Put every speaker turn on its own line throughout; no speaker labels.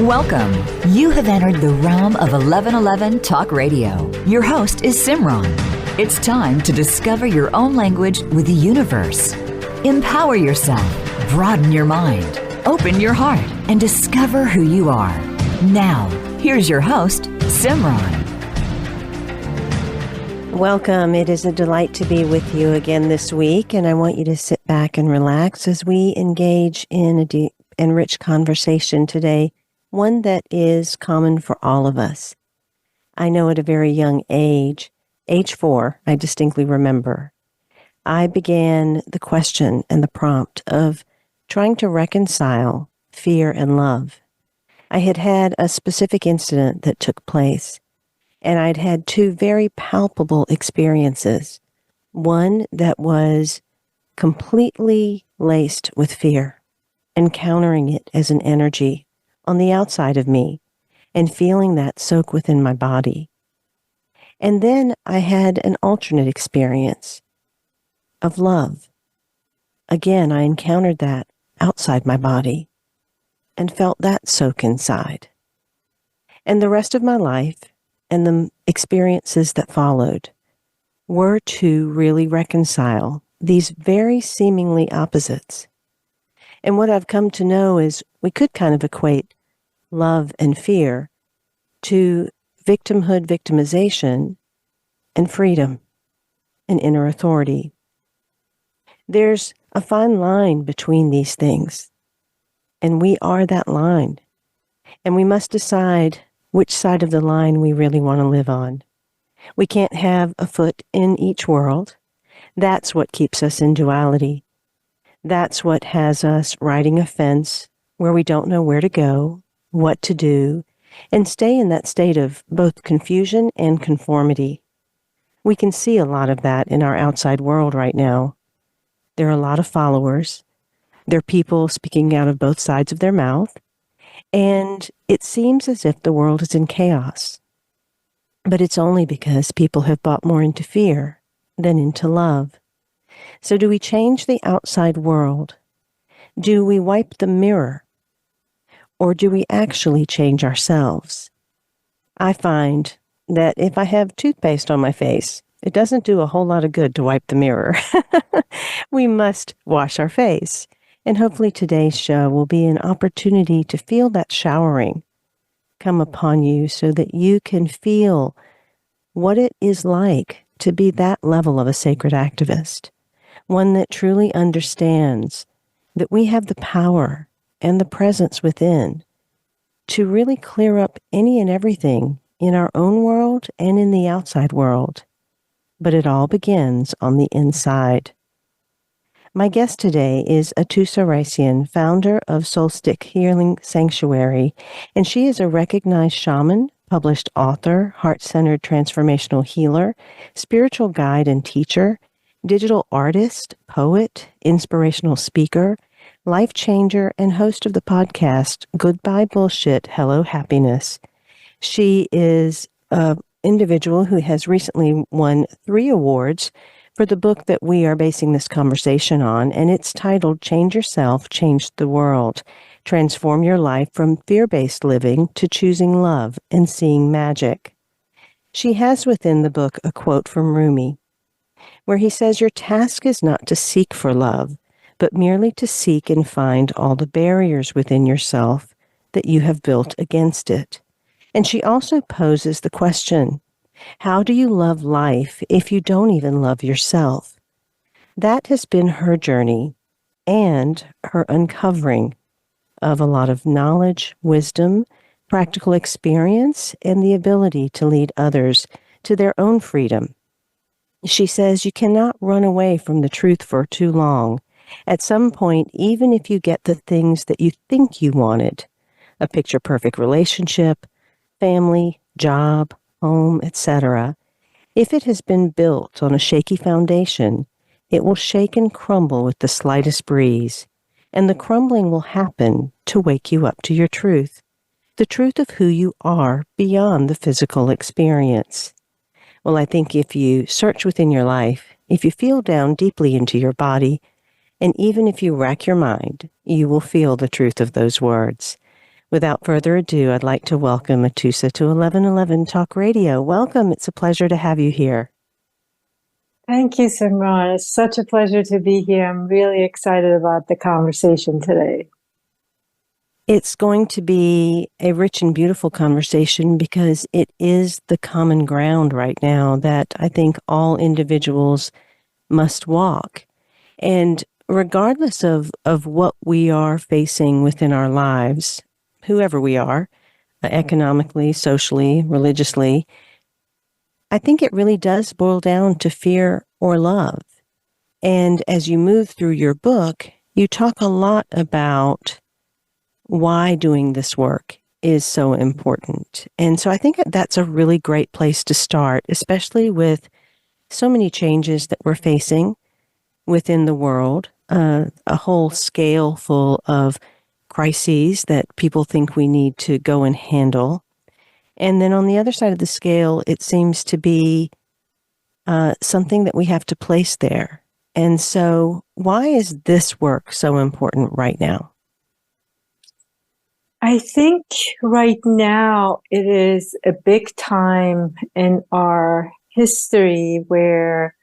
Welcome. You have entered the realm of 1111 Talk Radio. Your host is Simran. It's time to discover your own language with the universe. Empower yourself, broaden your mind, open your heart, and discover who you are. Now, here's your host, Simran.
Welcome. It is a delight to be with you again this week, and I want you to sit back and relax as we engage in a deep and rich conversation today, one that is common for all of us. I know at a very young age 4, I distinctly remember, I began the question and the prompt of trying to reconcile fear and love. I had had a specific incident that took place, and I'd had 2 very palpable experiences. One that was completely laced with fear, encountering it as an energy on the outside of me and feeling that soak within my body. And then I had an alternate experience of love. Again, I encountered that outside my body and felt that soak inside. And the rest of my life and the experiences that followed were to really reconcile these very seemingly opposites. And what I've come to know is we could kind of equate love and fear to victimhood, victimization, and freedom and inner authority. There's a fine line between these things, and we are that line. And we must decide which side of the line we really want to live on. We can't have a foot in each world. That's what keeps us in duality. That's what has us riding a fence where we don't know where to go, what to do, and stay in that state of both confusion and conformity. We can see a lot of that in our outside world right now. There are a lot of followers. There are people speaking out of both sides of their mouth, and it seems as if the world is in chaos. But it's only because people have bought more into fear than into love. So do we change the outside world? Do we wipe the mirror? Or do we actually change ourselves? I find that if I have toothpaste on my face, it doesn't do a whole lot of good to wipe the mirror. We must wash our face. And hopefully today's show will be an opportunity to feel that showering come upon you so that you can feel what it is like to be that level of a sacred activist, one that truly understands that we have the power and the presence within to really clear up any and everything in our own world and in the outside world. But it all begins on the inside. My guest today is Atousa Raissyan, founder of Soulstick Healing Sanctuary, and she is a recognized shaman, published author, heart-centered transformational healer, spiritual guide and teacher, digital artist, poet, inspirational speaker, life changer, and host of the podcast, Goodbye Bullshit, Hello Happiness. She is an individual who has recently won 3 awards for the book that we are basing this conversation on, and it's titled Change Yourself, Change the World. Transform your life from fear-based living to choosing love and seeing magic. She has within the book a quote from Rumi, where he says, "Your task is not to seek for love, but merely to seek and find all the barriers within yourself that you have built against it." And she also poses the question, how do you love life if you don't even love yourself? That has been her journey and her uncovering of a lot of knowledge, wisdom, practical experience, and the ability to lead others to their own freedom. She says you cannot run away from the truth for too long. At some point, even if you get the things that you think you wanted, a picture-perfect relationship, family, job, home, etc., if it has been built on a shaky foundation, it will shake and crumble with the slightest breeze, and the crumbling will happen to wake you up to your truth, the truth of who you are beyond the physical experience. Well, I think if you search within your life, if you feel down deeply into your body, And even if you rack your mind, you will feel the truth of those words. Without further ado, I'd like to welcome Atousa to 1111 Talk Radio. Welcome. It's a pleasure to have you here.
Thank you, Simran. It's such a pleasure to be here. I'm really excited about the conversation today.
It's going to be a rich and beautiful conversation because it is the common ground right now that I think all individuals must walk. And regardless of what we are facing within our lives, whoever we are, economically, socially, religiously, I think it really does boil down to fear or love. And as you move through your book, you talk a lot about why doing this work is so important. And so I think that's a really great place to start, especially with so many changes that we're facing within the world, a whole scale full of crises that people think we need to go and handle. And then on the other side of the scale, it seems to be something that we have to place there. And so why is this work so important right now?
I think right now it is a big time in our history where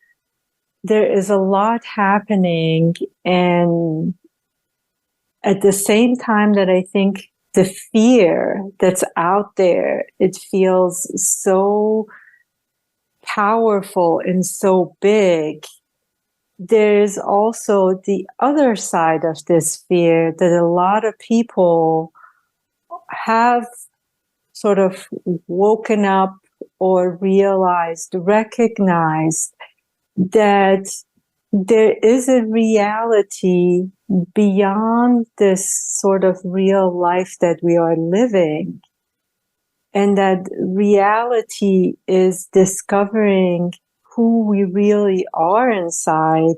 there is a lot happening, and at the same time that I think the fear that's out there, it feels so powerful and so big. There's also the other side of this fear that a lot of people have sort of woken up or realized, recognized that there is a reality beyond this sort of real life that we are living. And that reality is discovering who we really are inside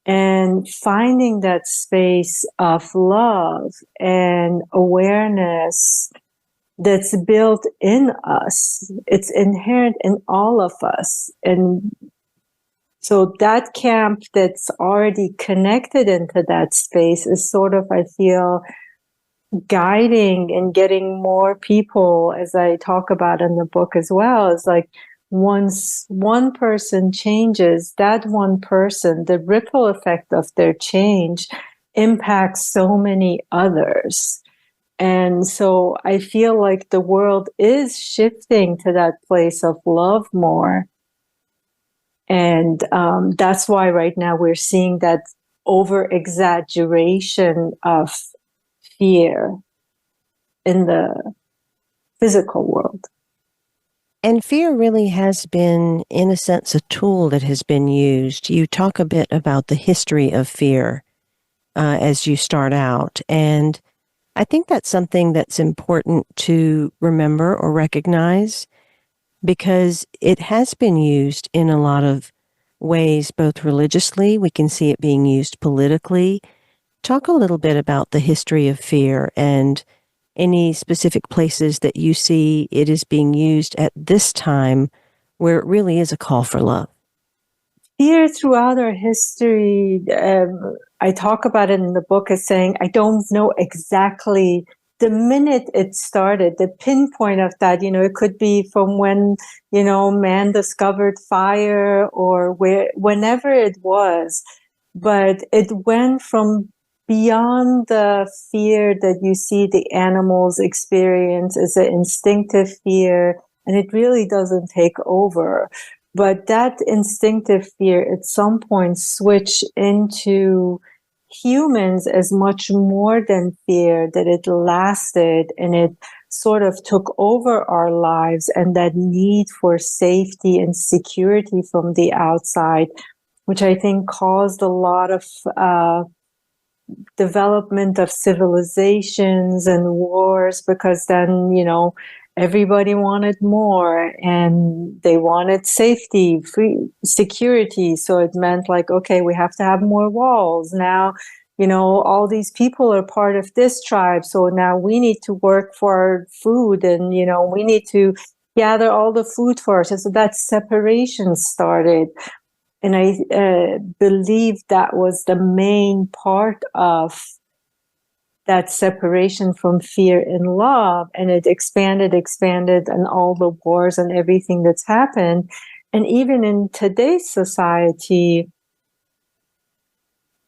and finding that space of love and awareness that's built in us. It's inherent in all of us. And so that camp that's already connected into that space is sort of, I feel, guiding and getting more people, as I talk about in the book as well. It's like once one person changes, that one person, the ripple effect of their change impacts so many others. And so I feel like the world is shifting to that place of love more. And that's why right now we're seeing that over-exaggeration of fear in the physical world.
And fear really has been, in a sense, a tool that has been used. You talk a bit about the history of fear as you start out. And I think that's something that's important to remember or recognize, because it has been used in a lot of ways, both religiously, we can see it being used politically. Talk a little bit about the history of fear and any specific places that you see it is being used at this time where it really is a call for love.
Fear throughout our history, I talk about it in the book as saying, I don't know exactly the minute it started, the pinpoint of that. It could be from when, man discovered fire or whenever it was. But it went from beyond the fear that you see the animals experience as an instinctive fear, and it really doesn't take over. But that instinctive fear at some point switched into humans as much more than fear, that it lasted and it sort of took over our lives, and that need for safety and security from the outside, which I think caused a lot of development of civilizations and wars, because then, everybody wanted more and they wanted safety, free security. So it meant like, okay, we have to have more walls. Now, all these people are part of this tribe. So now we need to work for our food, and, we need to gather all the food for us. And so that separation started. And I believe that was the main part of that separation from fear and love. And it expanded, and all the wars and everything that's happened. And even in today's society,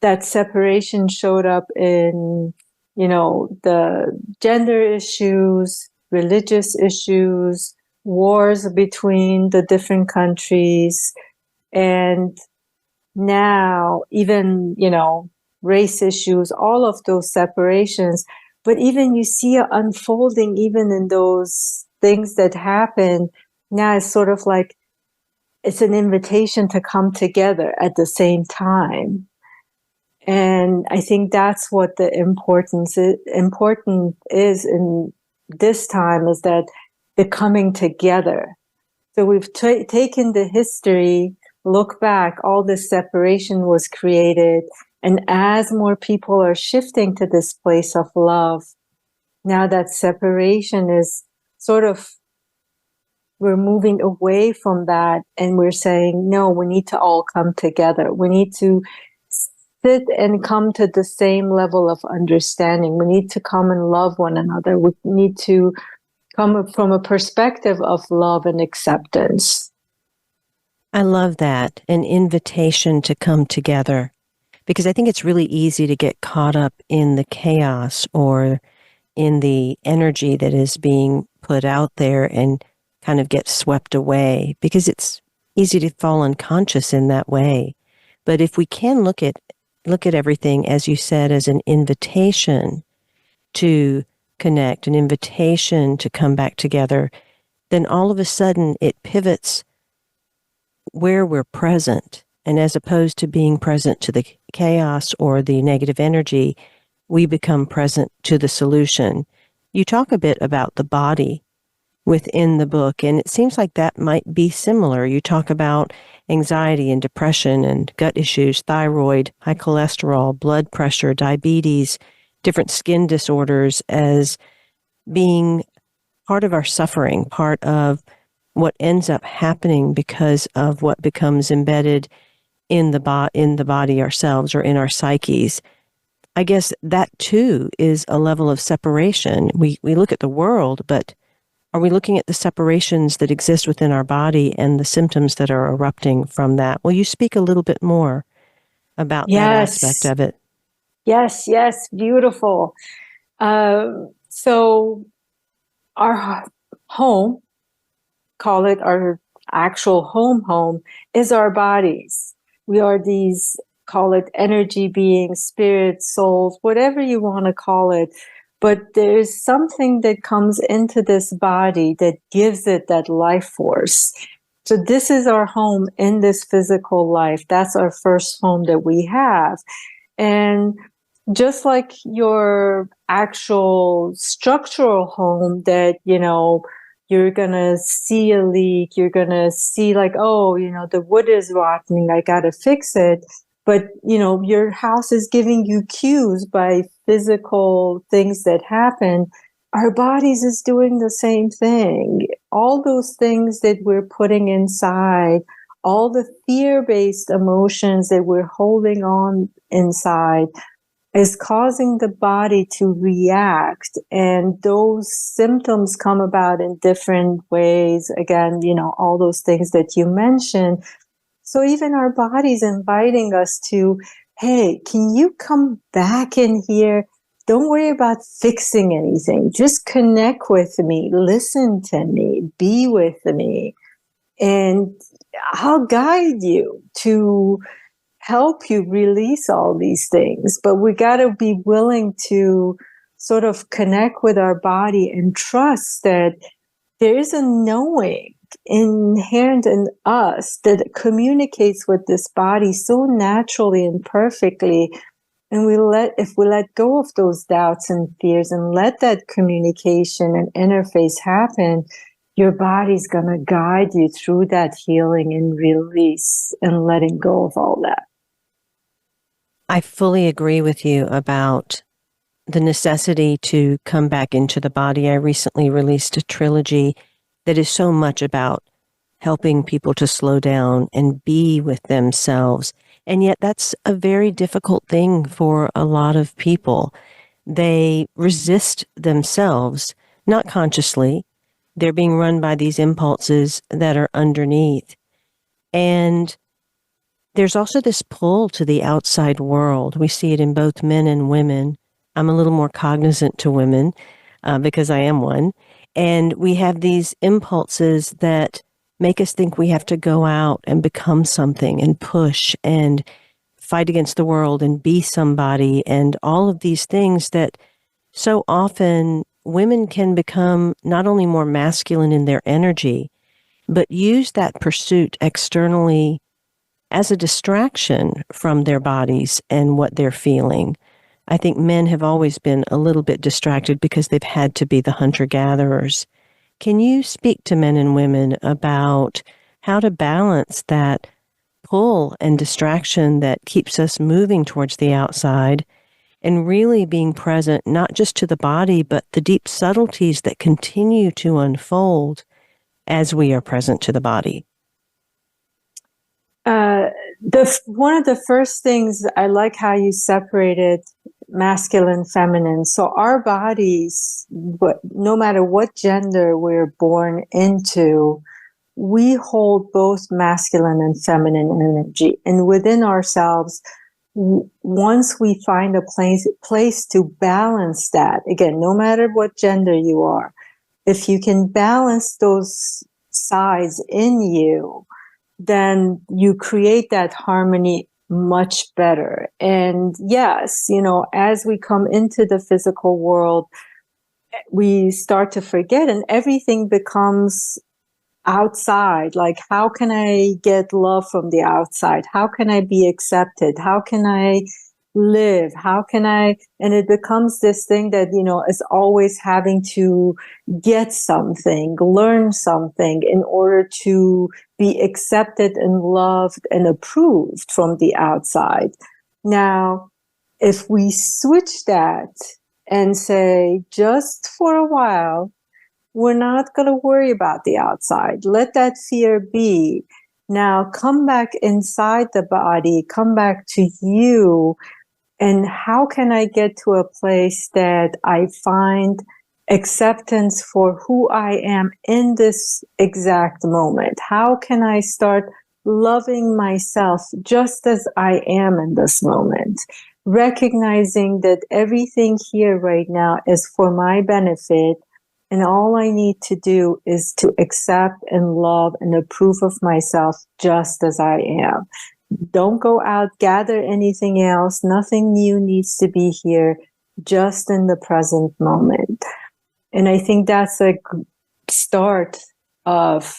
that separation showed up in, the gender issues, religious issues, wars between the different countries. And now even, race issues, all of those separations. But even you see it unfolding even in those things that happen. Now it's sort of like it's an invitation to come together at the same time. And I think that's what the important is in this time, is that the coming together. So we've taken the history, look back, all this separation was created. And as more people are shifting to this place of love, now that separation is sort of, we're moving away from that, and we're saying, no, we need to all come together. We need to sit and come to the same level of understanding. We need to come and love one another. We need to come from a perspective of love and acceptance.
I love that, an invitation to come together, because I think it's really easy to get caught up in the chaos or in the energy that is being put out there and kind of get swept away, because it's easy to fall unconscious in that way. But if we can look at everything, as you said, as an invitation to connect, an invitation to come back together, then all of a sudden it pivots where we're present. And as opposed to being present to the chaos or the negative energy, we become present to the solution. You talk a bit about the body within the book, and it seems like that might be similar. You talk about anxiety and depression and gut issues, thyroid, high cholesterol, blood pressure, diabetes, different skin disorders as being part of our suffering, part of what ends up happening because of what becomes embedded in the body ourselves, or in our psyches. I guess that too is a level of separation. We look at the world, but are we looking at the separations that exist within our body and the symptoms that are erupting from that? Will you speak a little bit more about that aspect of it?
Yes, beautiful. So our home, call it our actual home, is our bodies. We are these, call it energy beings, spirits, souls, whatever you want to call it. But there's something that comes into this body that gives it that life force. So this is our home in this physical life. That's our first home that we have. And just like your actual structural home that, you're going to see a leak, you're going to see like, oh, the wood is rotting, I got to fix it. But, your house is giving you cues by physical things that happen. Our bodies is doing the same thing. All those things that we're putting inside, all the fear-based emotions that we're holding on inside, is causing the body to react. And those symptoms come about in different ways. Again, all those things that you mentioned. So even our body's inviting us to, hey, can you come back in here? Don't worry about fixing anything. Just connect with me, listen to me, be with me, and I'll guide you to help you release all these things. But we got to be willing to sort of connect with our body and trust that there is a knowing inherent in us that communicates with this body so naturally and perfectly. And if we let go of those doubts and fears and let that communication and interface happen, your body's going to guide you through that healing and release and letting go of all that.
I fully agree with you about the necessity to come back into the body. I recently released a trilogy that is so much about helping people to slow down and be with themselves. And yet that's a very difficult thing for a lot of people. They resist themselves, not consciously. They're being run by these impulses that are underneath. And there's also this pull to the outside world. We see it in both men and women. I'm a little more cognizant to women because I am one. And we have these impulses that make us think we have to go out and become something and push and fight against the world and be somebody and all of these things that so often women can become not only more masculine in their energy, but use that pursuit externally as a distraction from their bodies and what they're feeling. I think men have always been a little bit distracted because they've had to be the hunter-gatherers. Can you speak to men and women about how to balance that pull and distraction that keeps us moving towards the outside and really being present not just to the body, but the deep subtleties that continue to unfold as we are present to the body?
One of the first things, I like how you separated masculine, feminine. So our bodies, no matter what gender we're born into, we hold both masculine and feminine energy. And within ourselves, once we find a place to balance that, again, no matter what gender you are, if you can balance those sides in you, then you create that harmony much better. And yes, as we come into the physical world, we start to forget and everything becomes outside. Like, how can I get love from the outside? How can I be accepted? How can I live? How can I? And it becomes this thing that, is always having to get something, learn something in order to be accepted and loved and approved from the outside. Now, if we switch that and say, just for a while, we're not going to worry about the outside. Let that fear be. Now come back inside the body, come back to you. And how can I get to a place that I find acceptance for who I am in this exact moment? How can I start loving myself just as I am in this moment? Recognizing that everything here right now is for my benefit. And all I need to do is to accept and love and approve of myself just as I am. Don't go out, gather anything else. Nothing new needs to be here, just in the present moment. And I think that's a start of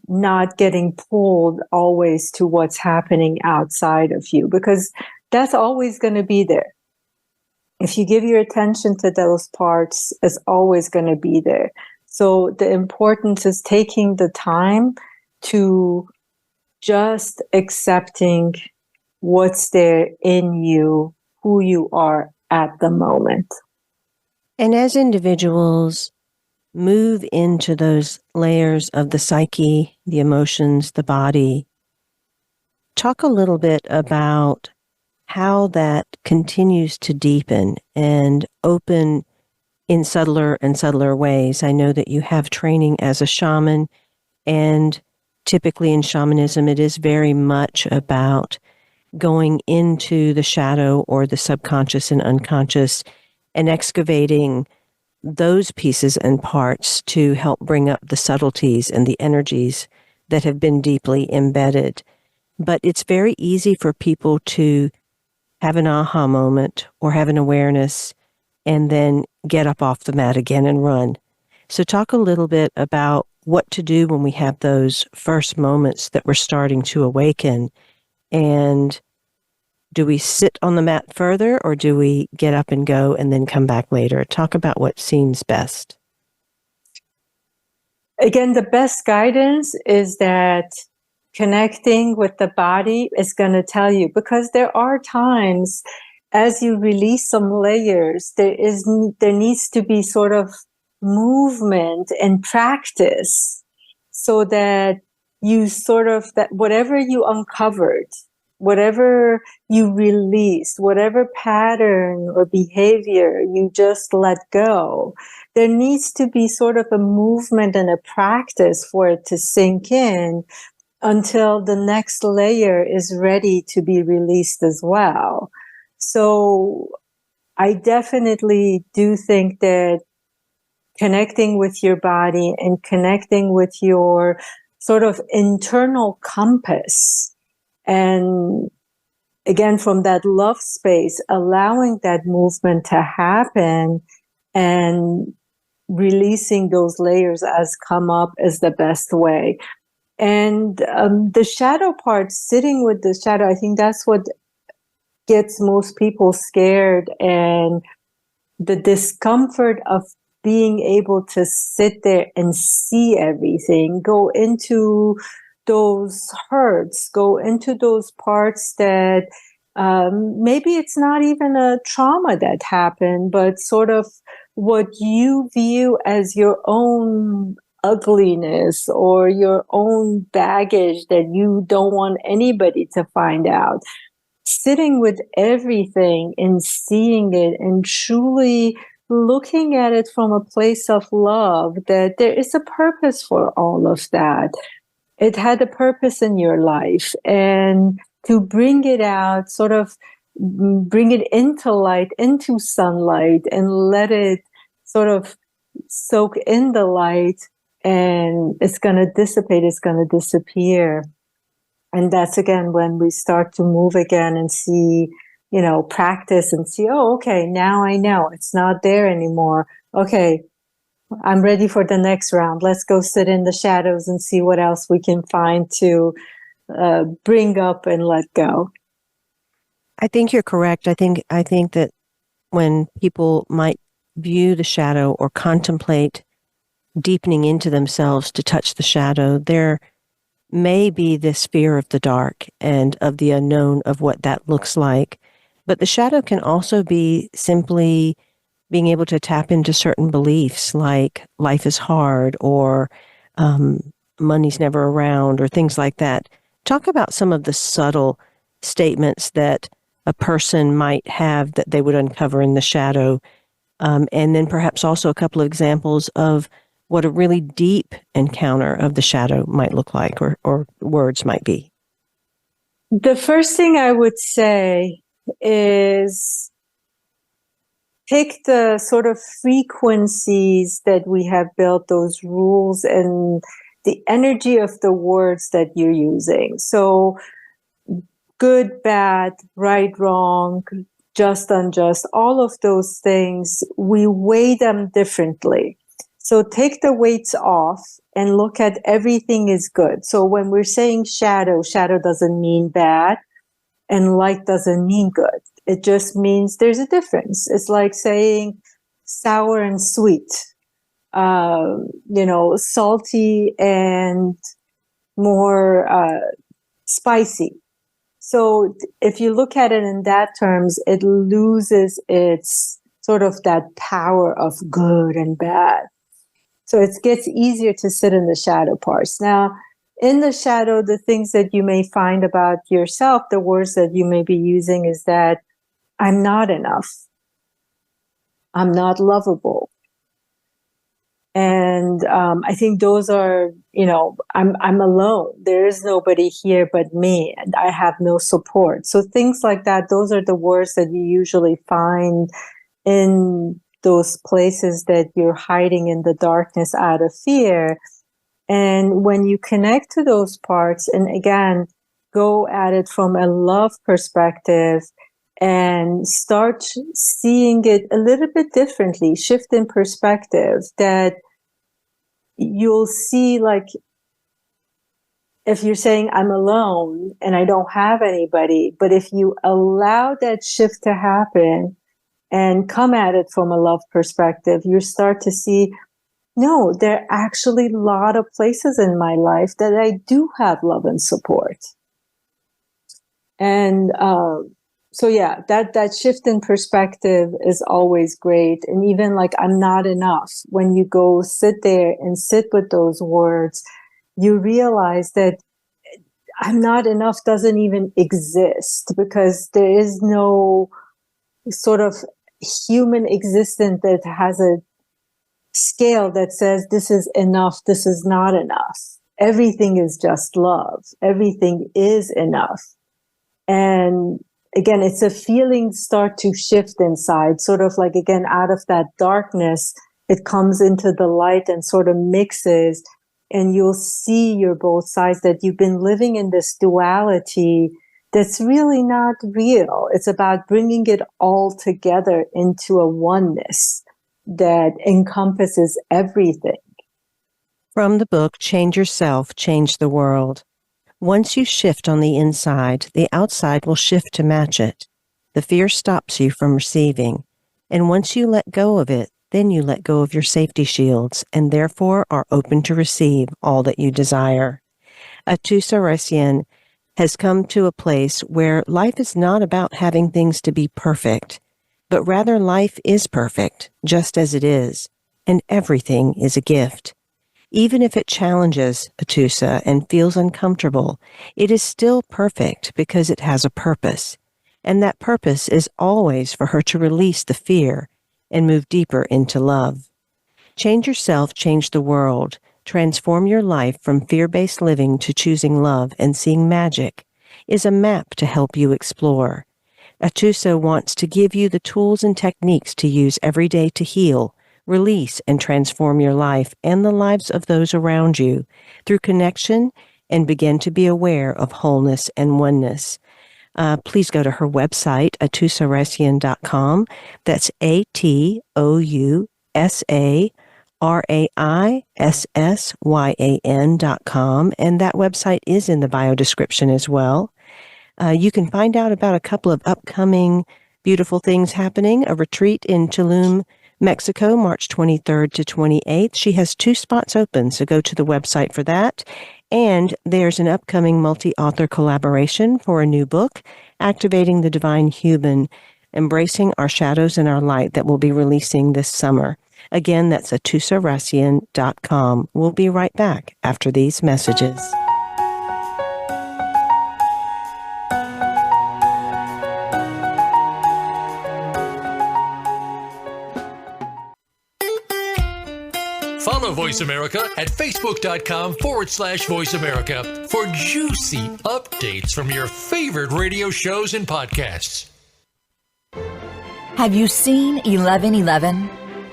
not getting pulled always to what's happening outside of you, because that's always going to be there. If you give your attention to those parts, it's always going to be there. So the importance is taking the time to just accepting what's there in you, who you are at the moment.
And as individuals move into those layers of the psyche, the emotions, the body, talk a little bit about how that continues to deepen and open in subtler and subtler ways. I know that you have training as a shaman, and typically in shamanism, it is very much about going into the shadow or the subconscious and unconscious and excavating those pieces and parts to help bring up the subtleties and the energies that have been deeply embedded. But it's very easy for people to have an aha moment or have an awareness and then get up off the mat again and run. So talk a little bit about what to do when we have those first moments that we're starting to awaken. And do we sit on the mat further, or do we get up and go and then come back later? Talk about what seems best.
Again, the best guidance is that connecting with the body is going to tell you, because there are times as you release some layers, there needs to be sort of movement and practice so that you sort of, that whatever you uncovered, whatever you released, whatever pattern or behavior you just let go, there needs to be sort of a movement and a practice for it to sink in until the next layer is ready to be released as well. So I definitely do think that connecting with your body and connecting with your sort of internal compass, and again, from that love space, allowing that movement to happen and releasing those layers as come up is the best way. And the shadow part, sitting with the shadow, I think that's what gets most people scared, and the discomfort of being able to sit there and see everything, go into those hurts, go into those parts that maybe it's not even a trauma that happened, but sort of what you view as your own ugliness or your own baggage that you don't want anybody to find out. Sitting with everything and seeing it and truly looking at it from a place of love, that there is a purpose for all of that. It had a purpose in your life, and to bring it out, sort of bring it into light, into sunlight, and let it sort of soak in the light, and it's going to dissipate, it's going to disappear. And that's again when we start to move again and see, practice and see, oh, okay, now I know it's not there anymore. Okay, I'm ready for the next round. Let's go sit in the shadows and see what else we can find to bring up and let go.
I think you're correct. I think that when people might view the shadow or contemplate deepening into themselves to touch the shadow, there may be this fear of the dark and of the unknown of what that looks like. But the shadow can also be simply being able to tap into certain beliefs like life is hard, or money's never around, or things like that. Talk about some of the subtle statements that a person might have that they would uncover in the shadow. And then perhaps also a couple of examples of what a really deep encounter of the shadow might look like, or words might be.
The first thing I would say is pick the sort of frequencies that we have built, those rules and the energy of the words that you're using. So good, bad, right, wrong, just, unjust, all of those things, we weigh them differently. So take the weights off and look at everything is good. So when we're saying shadow doesn't mean bad, and light doesn't mean good. It just means there's a difference. It's like saying sour and sweet, salty and more spicy. So if you look at it in that terms, it loses its sort of that power of good and bad. So it gets easier to sit in the shadow parts. Now, in the shadow, the things that you may find about yourself, the words that you may be using is that I'm not enough. I'm not lovable. And I think those are, I'm alone. There is nobody here but me, and I have no support. So things like that, those are the words that you usually find in those places that you're hiding in the darkness out of fear. And when you connect to those parts, and again, go at it from a love perspective and start seeing it a little bit differently, shift in perspective, that you'll see, like, if you're saying I'm alone and I don't have anybody, but if you allow that shift to happen and come at it from a love perspective, you start to see, no, there are actually a lot of places in my life that I do have love and support. And so, yeah, that shift in perspective is always great. And even like, I'm not enough, when you go sit there and sit with those words, you realize that I'm not enough doesn't even exist, because there is no sort of human existence that has a scale that says this is enough, this is not enough. Everything is just love. Everything is enough. And again, it's a feeling start to shift inside, sort of like, again, out of that darkness, it comes into the light and sort of mixes, and you'll see your both sides, that you've been living in this duality that's really not real. It's about bringing it all together into a oneness that encompasses everything.
From the book, Change Yourself, Change the World. Once you shift on the inside, the outside will shift to match it. The fear stops you from receiving. And once you let go of it, then you let go of your safety shields and therefore are open to receive all that you desire. Atousa Raissyan has come to a place where life is not about having things to be perfect, but rather life is perfect, just as it is, and everything is a gift. Even if it challenges Atousa and feels uncomfortable, it is still perfect because it has a purpose, and that purpose is always for her to release the fear and move deeper into love. Change Yourself, Change the World. Transform your life from fear-based living to choosing love and seeing magic is a map to help you explore. Atousa wants to give you the tools and techniques to use every day to heal, release, and transform your life and the lives of those around you through connection and begin to be aware of wholeness and oneness. Please go to her website, atousaraissyan.com. That's ATOUSARAISSYAN.com. And that website is in the bio description as well. You can find out about a couple of upcoming beautiful things happening. A retreat in Tulum, Mexico, March 23rd to 28th. She has 2 spots open, so go to the website for that. And there's an upcoming multi-author collaboration for a new book, Activating the Divine Human, Embracing Our Shadows and Our Light, that will be releasing this summer. Again, that's atousaraissyan.com. We'll be right back after these messages.
Follow Voice America at Facebook.com/Voice America for juicy updates from your favorite radio shows and podcasts.
Have you seen 1111?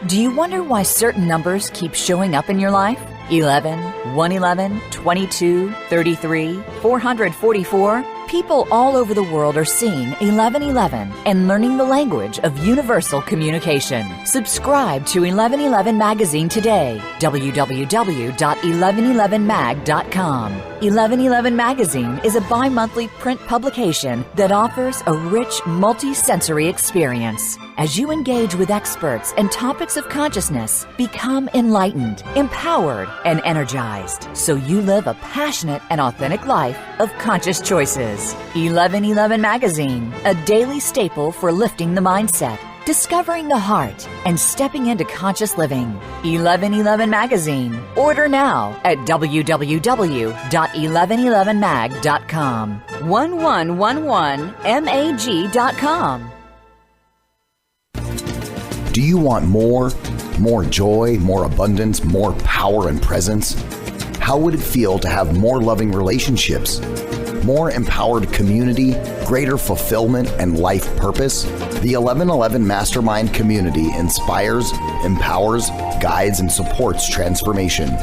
Do you wonder why certain numbers keep showing up in your life? 11, 111, 22, 33, 444. People all over the world are seeing 1111 and learning the language of universal communication. Subscribe to 1111 Magazine today. www.1111mag.com. 1111 Magazine is a bi-monthly print publication that offers a rich, multi-sensory experience. As you engage with experts and topics of consciousness, become enlightened, empowered, and energized, so you live a passionate and authentic life of conscious choices. 1111 Magazine, a daily staple for lifting the mindset, discovering the heart, and stepping into conscious living. 1111 Magazine. Order now at www.1111mag.com. 1111mag.com.
Do you want more? More joy, more abundance, more power and presence? How would it feel to have more loving relationships? More empowered community, greater fulfillment, and life purpose? The 1111 Mastermind community inspires, empowers, guides, and supports transformation.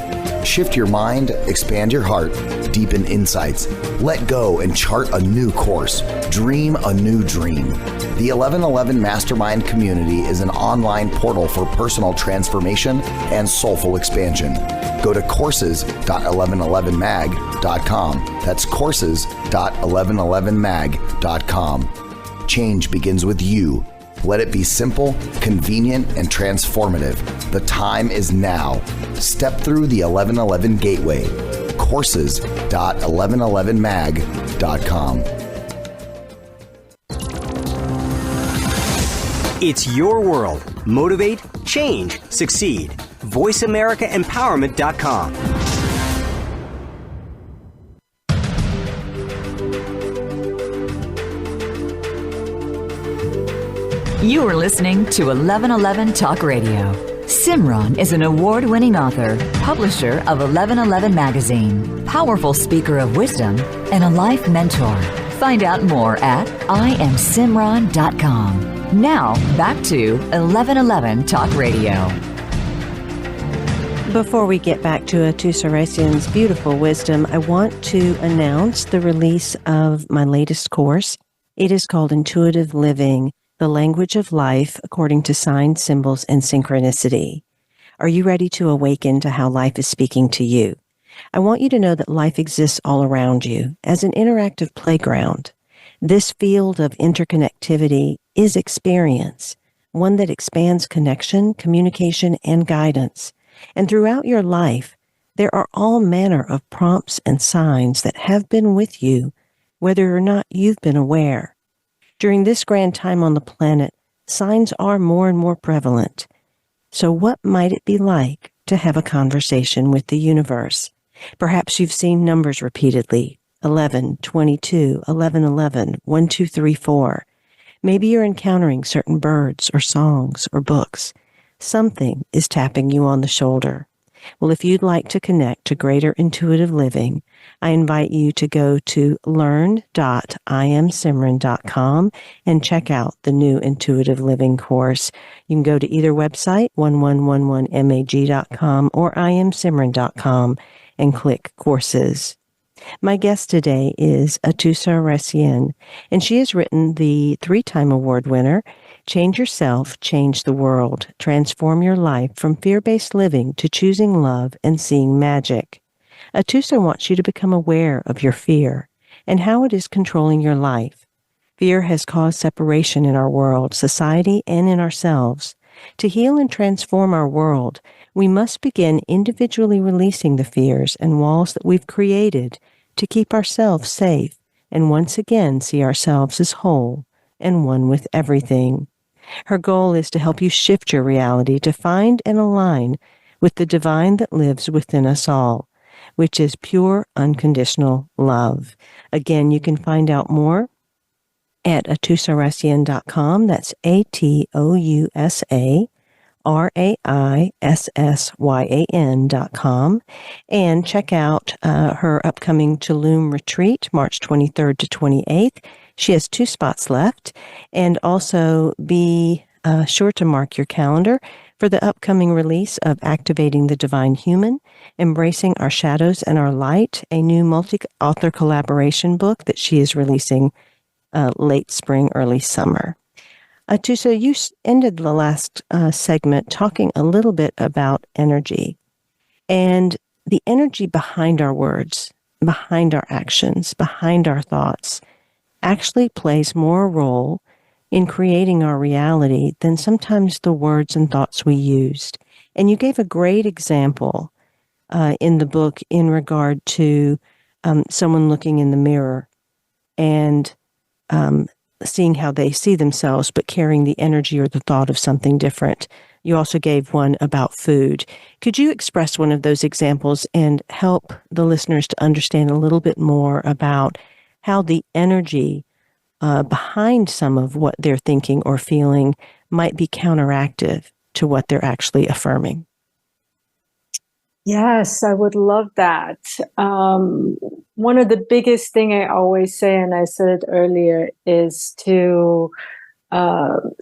Shift your mind, expand your heart, deepen insights, let go and chart a new course, dream a new dream. The 1111 Mastermind community is an online portal for personal transformation and soulful expansion. Go to courses.1111mag.com. That's courses.1111mag.com. Change begins with you. Let it be simple, convenient, and transformative. The time is now. Step through the 1111 gateway. Courses.1111mag.com.
It's your world. Motivate, change, succeed. VoiceAmericaEmpowerment.com.
You are listening to 1111 Talk Radio. Simran is an award-winning author, publisher of 1111 Magazine, powerful speaker of wisdom, and a life mentor. Find out more at IamSimran.com. Now, back to 1111 Talk Radio.
Before we get back to Atousa Raissyan's beautiful wisdom, I want to announce the release of my latest course. It is called Intuitive Living, the Language of Life According to Signs, Symbols, and Synchronicity. Are you ready to awaken to how life is speaking to you? I want you to know that life exists all around you as an interactive playground. This field of interconnectivity is experience, one that expands connection, communication, and guidance. And throughout your life, there are all manner of prompts and signs that have been with you, whether or not you've been aware. During this grand time on the planet, signs are more and more prevalent. So what might it be like to have a conversation with the universe? Perhaps you've seen numbers repeatedly, 11, 22, 11, 11, 1, 2, 3, 4. Maybe you're encountering certain birds or songs or books. Something is tapping you on the shoulder. Well, if you'd like to connect to greater intuitive living, I invite you to go to learn.iamsimran.com and check out the new intuitive living course. You can go to either website, 1111mag.com or iamsimran.com, and click courses. My guest today is Atousa Raissyan, and she has written the 3-time award winner, Change Yourself, Change the World, Transform Your Life from Fear-Based Living to Choosing Love and Seeing Magic. Atousa wants you to become aware of your fear and how it is controlling your life. Fear has caused separation in our world, society, and in ourselves. To heal and transform our world, we must begin individually releasing the fears and walls that we've created to keep ourselves safe and once again see ourselves as whole and one with everything. Her goal is to help you shift your reality to find and align with the divine that lives within us all, which is pure, unconditional love. Again, you can find out more at atousaraissyan.com. That's ATOUSARAISSYAN.com, and check out her upcoming Tulum retreat, March 23rd to 28th. She has 2 spots left, and also be sure to mark your calendar for the upcoming release of Activating the Divine Human, Embracing Our Shadows and Our Light, a new multi-author collaboration book that she is releasing late spring, early summer. Atousa, you ended the last segment talking a little bit about energy and the energy behind our words, behind our actions, behind our thoughts actually plays more role in creating our reality than sometimes the words and thoughts we used. And you gave a great example in the book in regard to someone looking in the mirror and seeing how they see themselves, but carrying the energy or the thought of something different. You also gave one about food. Could you express one of those examples and help the listeners to understand a little bit more about how the energy behind some of what they're thinking or feeling might be counteractive to what they're actually affirming?
Yes, I would love that. One of the biggest thing I always say, and I said it earlier, is to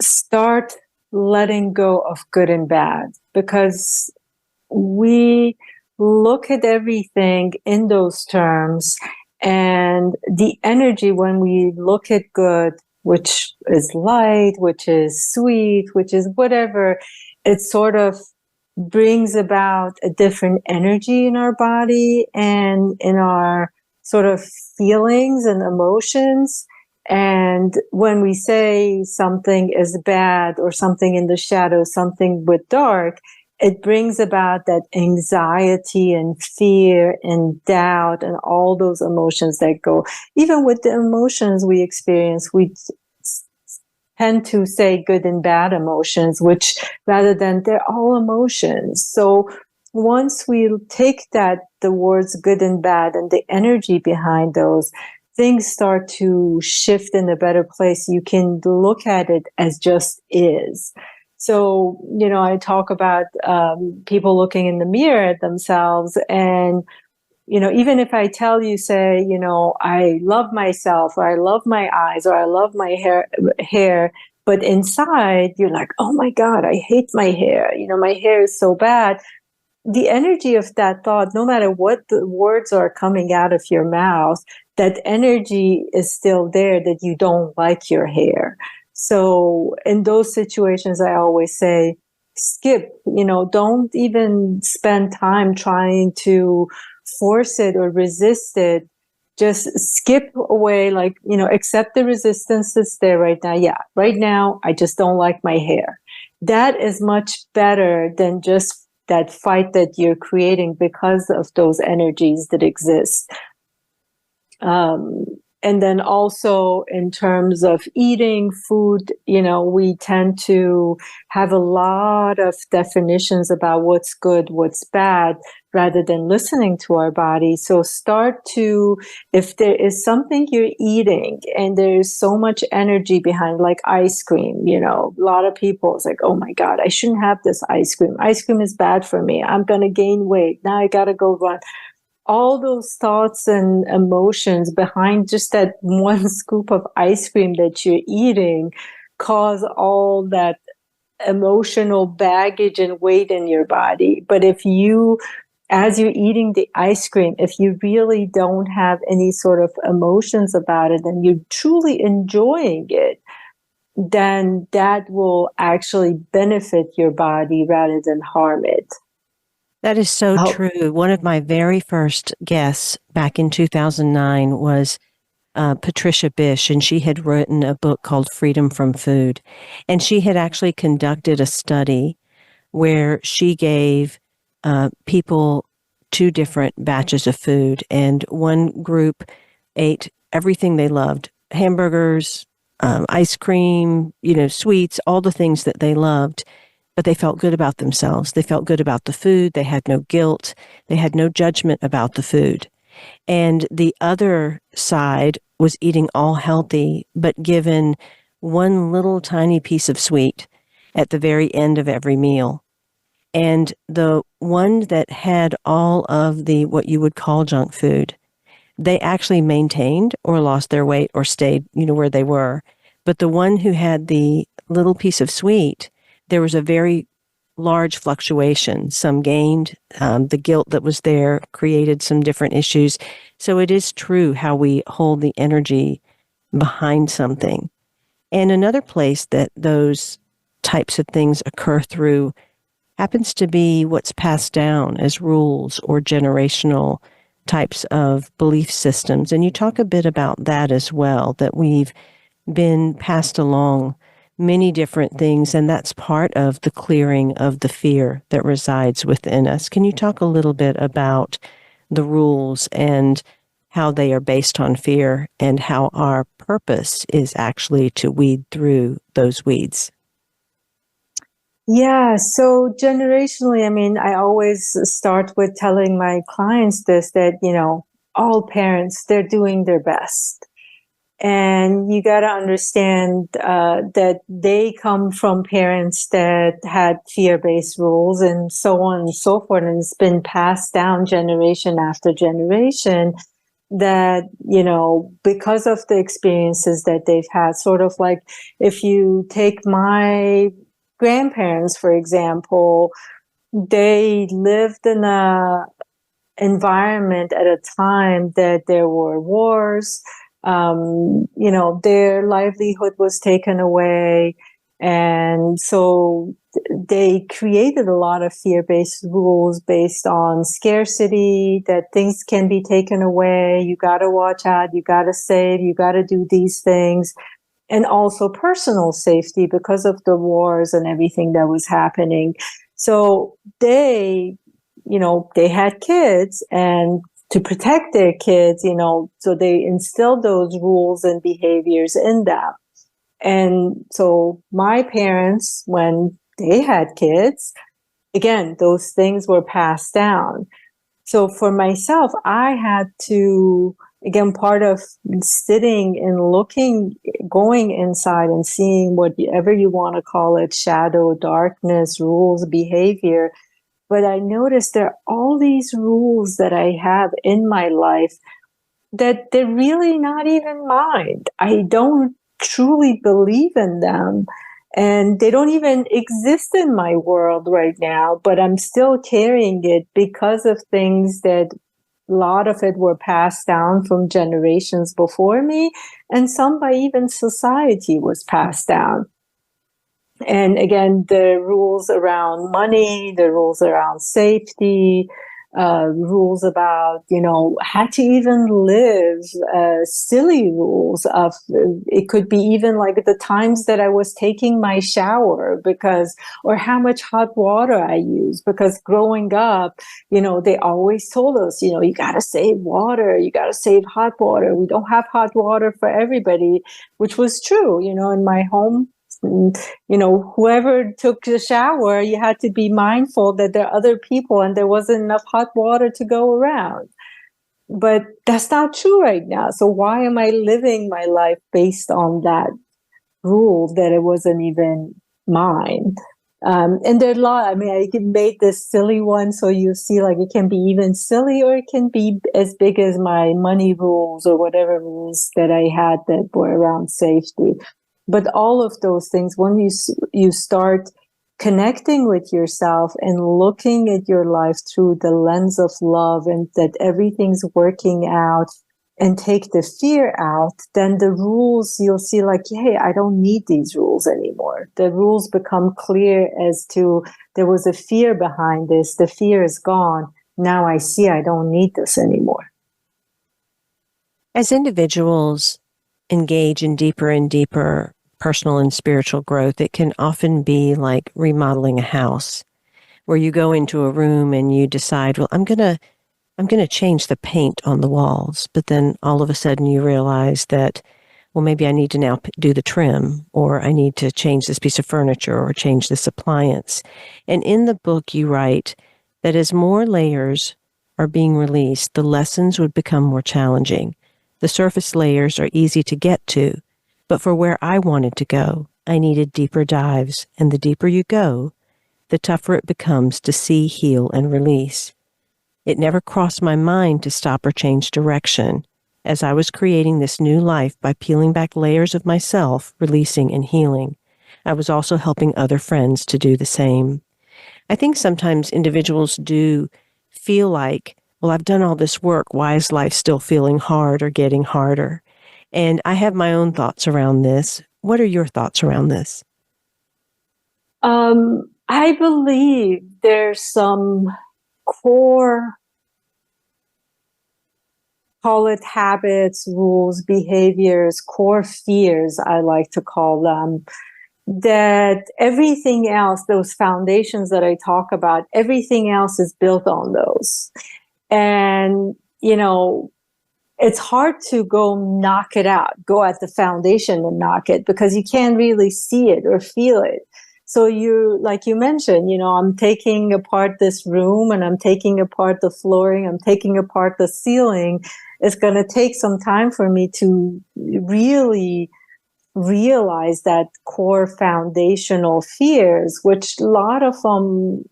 start letting go of good and bad, because we look at everything in those terms, and the energy when we look at good, which is light, which is sweet, which is whatever, it sort of brings about a different energy in our body and in our sort of feelings and emotions. And when we say something is bad or something in the shadow, something with dark, it brings about that anxiety and fear and doubt and all those emotions that go. Even with the emotions we experience, we tend to say good and bad emotions, which rather than they're all emotions. So once we take that, the words good and bad and the energy behind those, things start to shift in a better place. You can look at it as just is. So, I talk about people looking in the mirror at themselves, and even if I tell you, say, I love myself, or I love my eyes, or I love my hair, but inside you're like, oh my God, I hate my hair. My hair is so bad. The energy of that thought, no matter what the words are coming out of your mouth, that energy is still there, that you don't like your hair. So in those situations, I always say, skip, don't even spend time trying to force it or resist it. Just skip away, like, accept the resistance that's there right now. Yeah, right now, I just don't like my hair. That is much better than just that fight that you're creating because of those energies that exist. And then also in terms of eating food, we tend to have a lot of definitions about what's good, what's bad, rather than listening to our body. So start to, if there is something you're eating and there's so much energy behind, like ice cream, a lot of people, it's like, oh my God, I shouldn't have this ice cream. Ice cream is bad for me. I'm going to gain weight. Now I got to go run. All those thoughts and emotions behind just that one scoop of ice cream that you're eating cause all that emotional baggage and weight in your body. But if you, as you're eating the ice cream, if you really don't have any sort of emotions about it and you're truly enjoying it, then that will actually benefit your body rather than harm it.
That is so true. One of my very first guests back in 2009 was Patricia Bish, and she had written a book called Freedom from Food. And she had actually conducted a study where she gave people 2 different batches of food, and one group ate everything they loved, hamburgers, ice cream, sweets, all the things that they loved. But they felt good about themselves. They felt good about the food. They had no guilt. They had no judgment about the food. And the other side was eating all healthy, but given one little tiny piece of sweet at the very end of every meal. And the one that had all of the, what you would call junk food, they actually maintained or lost their weight or stayed, where they were. But the one who had the little piece of sweet, there was a very large fluctuation. Some gained, the guilt that was there created some different issues. So it is true how we hold the energy behind something. And another place that those types of things occur through happens to be what's passed down as rules or generational types of belief systems. And you talk a bit about that as well, that we've been passed along many different things, and that's part of the clearing of the fear that resides within us. Can you talk a little bit about the rules and how they are based on fear and how our purpose is actually to weed through those weeds?
Yeah, so generationally, I always start with telling my clients this, that, all parents, they're doing their best. And you got to understand that they come from parents that had fear-based rules and so on and so forth. And it's been passed down generation after generation that, because of the experiences that they've had, sort of like if you take my grandparents, for example, they lived in a environment at a time that there were wars. Their livelihood was taken away. And so they created a lot of fear-based rules based on scarcity, that things can be taken away. You got to watch out. You got to save. You got to do these things. And also personal safety because of the wars and everything that was happening. So they had kids, and to protect their kids, so they instilled those rules and behaviors in them. And so my parents, when they had kids, again, those things were passed down. So for myself, I had to again, part of sitting and looking, going inside and seeing whatever you want to call it, shadow, darkness, rules, behavior. But I noticed there are all these rules that I have in my life that they're really not even mine. I don't truly believe in them. And they don't even exist in my world right now, but I'm still carrying it because of things that a lot of it were passed down from generations before me, and some by even society was passed down. And again, the rules around money, the rules around safety, rules about, how to even live, silly rules of, it could be even like the times that I was taking my shower or how much hot water I use, because growing up, they always told us, you got to save water, you got to save hot water. We don't have hot water for everybody, which was true, in my home. Whoever took the shower, you had to be mindful that there are other people and there wasn't enough hot water to go around. But that's not true right now. So why am I living my life based on that rule that it wasn't even mine? And there are a lot. I mean, I made this silly one, so you see, like, it can be even silly, or it can be as big as my money rules or whatever rules that I had that were around safety. But all of those things, when you start connecting with yourself and looking at your life through the lens of love, and that everything's working out, and take the fear out, then the rules, you'll see like, hey, I don't need these rules anymore. The rules become clear as to there was a fear behind this. The fear is gone. Now I see I don't need this anymore.
As individuals engage in deeper and deeper personal and spiritual growth, it can often be like remodeling a house, where you go into a room and you decide, well, I'm going to change the paint on the walls. But then all of a sudden you realize that, well, maybe I need to now do the trim, or I need to change this piece of furniture or change this appliance. And in the book, you write that as more layers are being released, the lessons would become more challenging. The surface layers are easy to get to, but for where I wanted to go, I needed deeper dives, and the deeper you go, the tougher it becomes to see, heal, and release. It never crossed my mind to stop or change direction, as I was creating this new life by peeling back layers of myself, releasing and healing. I was also helping other friends to do the same. I think sometimes individuals do feel like, well, I've done all this work. Why is life still feeling hard or getting harder? And I have my own thoughts around this. What are your thoughts around this?
I believe there's some core, call it habits, rules, behaviors, core fears, I like to call them, that everything else, those foundations that I talk about, everything else is built on those. And, it's hard to go knock it out, go at the foundation and knock it, because you can't really see it or feel it. So like you mentioned, I'm taking apart this room, and I'm taking apart the flooring, I'm taking apart the ceiling. It's going to take some time for me to really realize that core foundational fears, which a lot of them,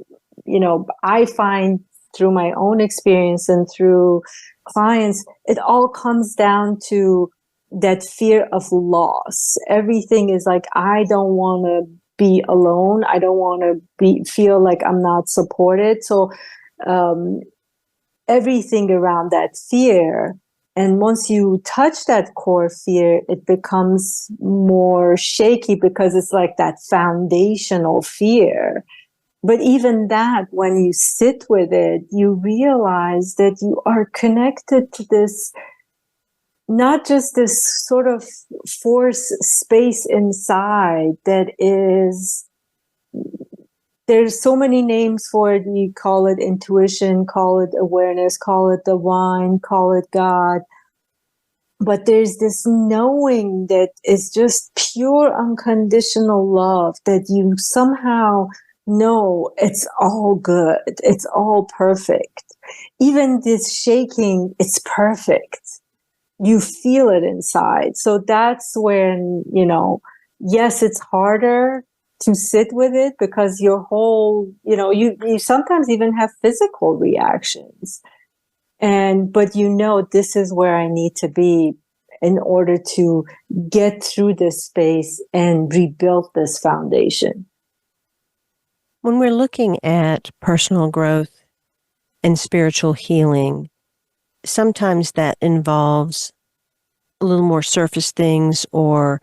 I find through my own experience and through clients, it all comes down to that fear of loss. Everything is like, I don't want to be alone. I don't want to feel like I'm not supported. So everything around that fear. And once you touch that core fear, it becomes more shaky, because it's like that foundational fear. But even that, when you sit with it, you realize that you are connected to this, not just this sort of force space inside that is, there's so many names for it. You call it intuition, call it awareness, call it divine, call it God. But there's this knowing that is just pure unconditional love, that you somehow know it's all good. It's all perfect. Even this shaking, it's perfect. you feel it inside. So that's when, yes, it's harder to sit with it because your whole, you sometimes even have physical reactions. But this is where I need to be in order to get through this space and rebuild this foundation.
When we're looking at personal growth and spiritual healing, sometimes that involves a little more surface things or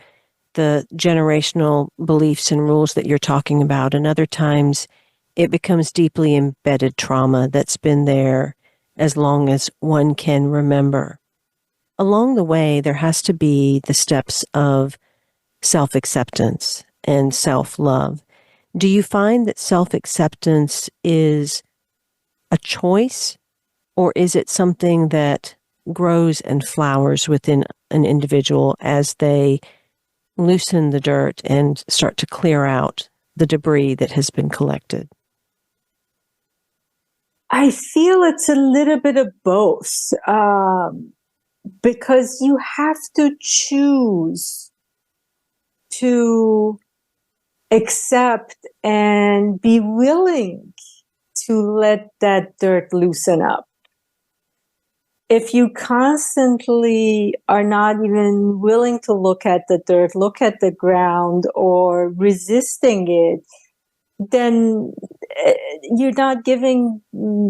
the generational beliefs and rules that you're talking about. And other times it becomes deeply embedded trauma that's been there as long as one can remember. Along the way, there has to be the steps of self-acceptance and self-love. Do you find that self-acceptance is a choice, or is it something that grows and flowers within an individual as they loosen the dirt and start to clear out the debris that has been collected?
I feel it's a little bit of both, because you have to choose to accept and be willing to let that dirt loosen up. If you constantly are not even willing to look at the dirt, look at the ground, or resisting it, then you're not giving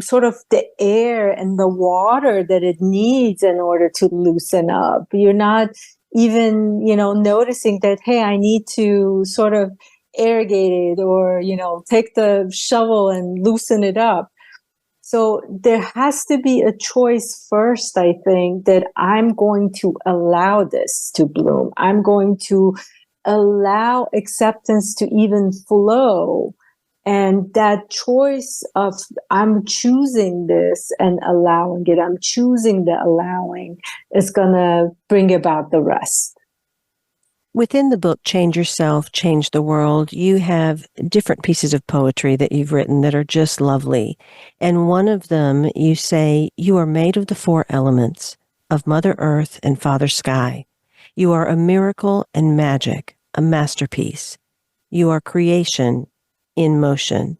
sort of the air and the water that it needs in order to loosen up. You're not even, noticing that, hey, I need to sort of irrigate it or, take the shovel and loosen it up. So there has to be a choice first, I think, that I'm going to allow this to bloom. I'm going to allow acceptance to even flow. And that choice of I'm choosing this and allowing it, I'm choosing the allowing, is going to bring about the rest.
Within the book, Change Yourself, Change the World, you have different pieces of poetry that you've written that are just lovely. And one of them, you say, you are made of the 4 elements of Mother Earth and Father Sky. You are a miracle and magic, a masterpiece. You are creation in motion.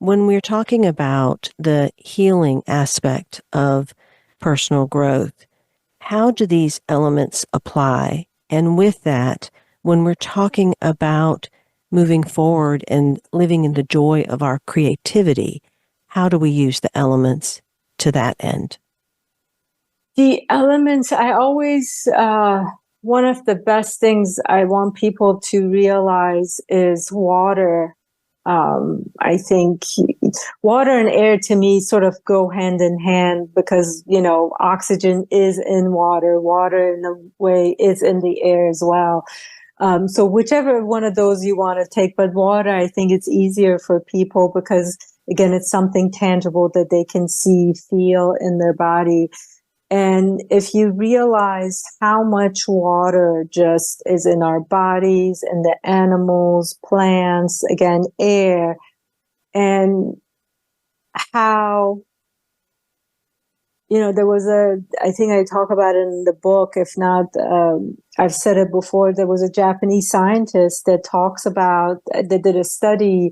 When we're talking about the healing aspect of personal growth, how do these elements apply? And with that, when we're talking about moving forward and living in the joy of our creativity, how do we use the elements to that end?
The elements, I always, one of the best things I want people to realize is water. I think water and air to me sort of go hand in hand because, oxygen is in water. Water in a way is in the air as well. So whichever one of those you want to take, but water, I think it's easier for people because, again, it's something tangible that they can see, feel in their body. And if you realize how much water just is in our bodies and the animals, plants, again, air, and how, there was I think I talk about it in the book, if not, I've said it before, there was a Japanese scientist that talks about, that did a study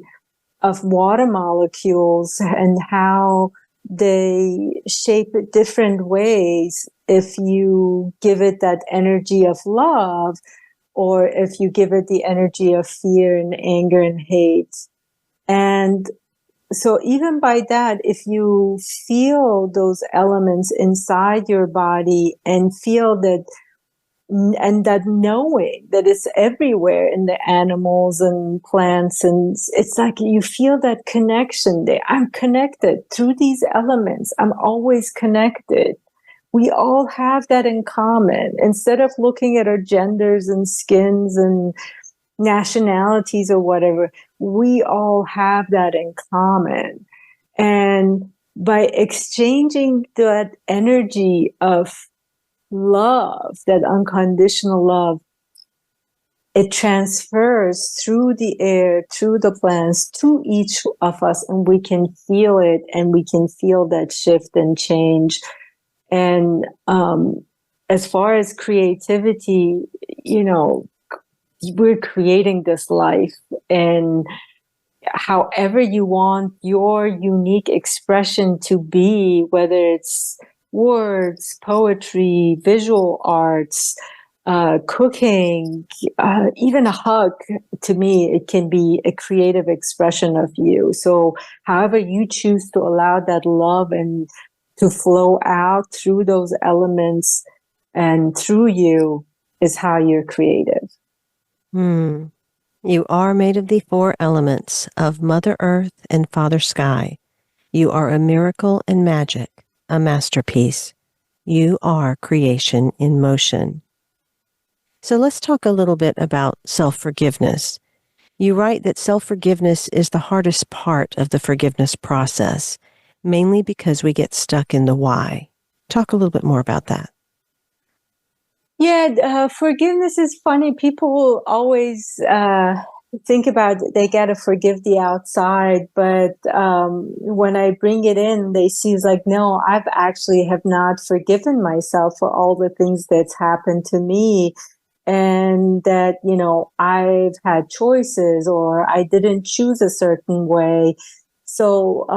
of water molecules and how they shape it different ways if you give it that energy of love or if you give it the energy of fear and anger and hate. And so even by that, if you feel those elements inside your body and feel that, and that knowing that it's everywhere in the animals and plants, and it's like you feel that connection there. I'm connected through these elements. I'm always connected. We all have that in common. Instead of looking at our genders and skins and nationalities or whatever, we all have that in common. And by exchanging that energy of love, that unconditional love, it transfers through the air, through the plants, to each of us, and we can feel it, and we can feel that shift and change. And as far as creativity, we're creating this life, and however you want your unique expression to be, whether it's words, poetry, visual arts, cooking, even a hug, to me, it can be a creative expression of you. So however you choose to allow that love and to flow out through those elements and through you is how you're creative.
You are made of the 4 elements of Mother Earth and Father Sky. You are a miracle and magic, a masterpiece. You are creation in motion. So let's talk a little bit about self-forgiveness. You write that self-forgiveness is the hardest part of the forgiveness process, mainly because we get stuck in the why. Talk a little bit more about that.
Yeah, forgiveness is funny. People always think about they got to forgive the outside, but when I bring it in, they see it's like, no, I've actually have not forgiven myself for all the things that's happened to me, and that, I've had choices or I didn't choose a certain way. So,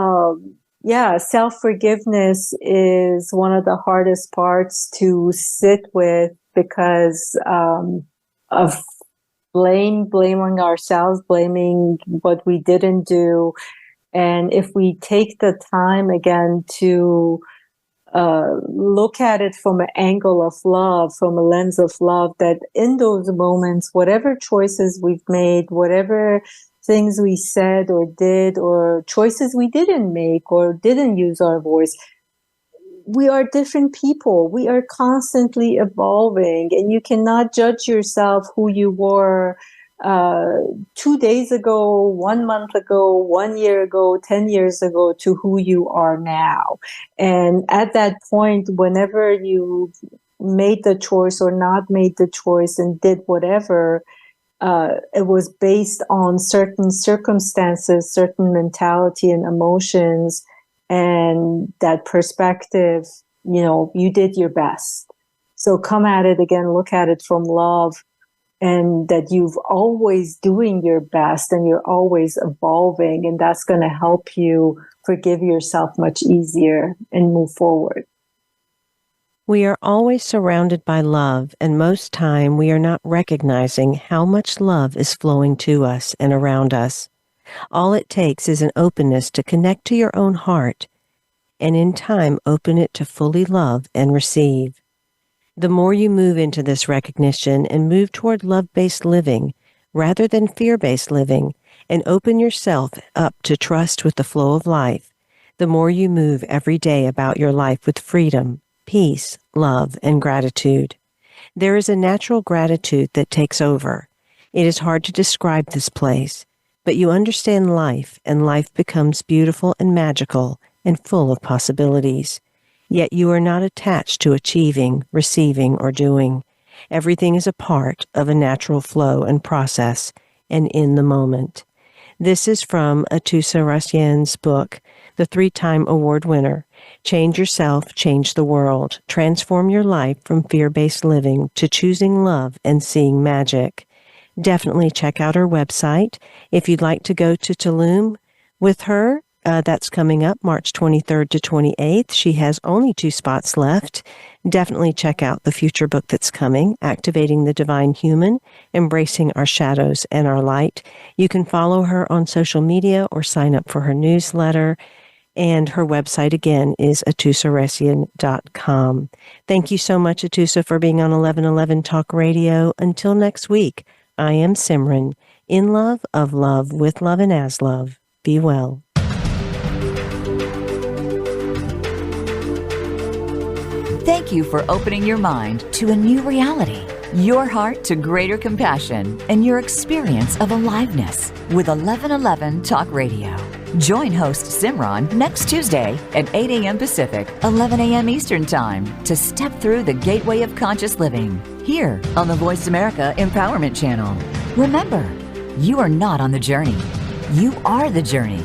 self-forgiveness is one of the hardest parts to sit with because of blaming ourselves, blaming what we didn't do. And if we take the time again to look at it from an angle of love, from a lens of love, that in those moments, whatever choices we've made, whatever things we said or did, or choices we didn't make or didn't use our voice, we are different people. We are constantly evolving, and you cannot judge yourself who you were 2 days ago, 1 month ago, 1 year ago, 10 years ago to who you are now. And at that point, whenever you made the choice or not made the choice and did whatever, it was based on certain circumstances, certain mentality and emotions, and that perspective, you did your best. So come at it again, look at it from love, and that you've always doing your best and you're always evolving, and that's going to help you forgive yourself much easier and move forward.
We are always surrounded by love, and most time we are not recognizing how much love is flowing to us and around us. All it takes is an openness to connect to your own heart, and in time open it to fully love and receive. The more you move into this recognition and move toward love-based living rather than fear-based living, and open yourself up to trust with the flow of life, the more you move every day about your life with freedom, peace, love, and gratitude. There is a natural gratitude that takes over. It is hard to describe this place, but you understand life, and life becomes beautiful and magical and full of possibilities. Yet you are not attached to achieving, receiving, or doing. Everything is a part of a natural flow and process, and in the moment. This is from Atousa Raissyan's book, the 3-time award winner, Change Yourself, Change the World. Transform your life from fear-based living to choosing love and seeing magic. Definitely check out her website. If you'd like to go to Tulum with her, that's coming up March 23rd to 28th. She has only 2 spots left. Definitely check out the future book that's coming, Activating the Divine Human, Embracing Our Shadows and Our Light. You can follow her on social media or sign up for her newsletter. And her website, again, is atousaraissyan.com. Thank you so much, Atousa, for being on 1111 Talk Radio. Until next week, I am Simran, in love, of love, with love, and as love. Be well.
Thank you for opening your mind to a new reality, your heart to greater compassion, and your experience of aliveness with 1111 Talk Radio. Join host Simran next Tuesday at 8 a.m. Pacific, 11 a.m. Eastern Time to step through the gateway of conscious living here on the Voice America Empowerment Channel. Remember, you are not on the journey. You are the journey.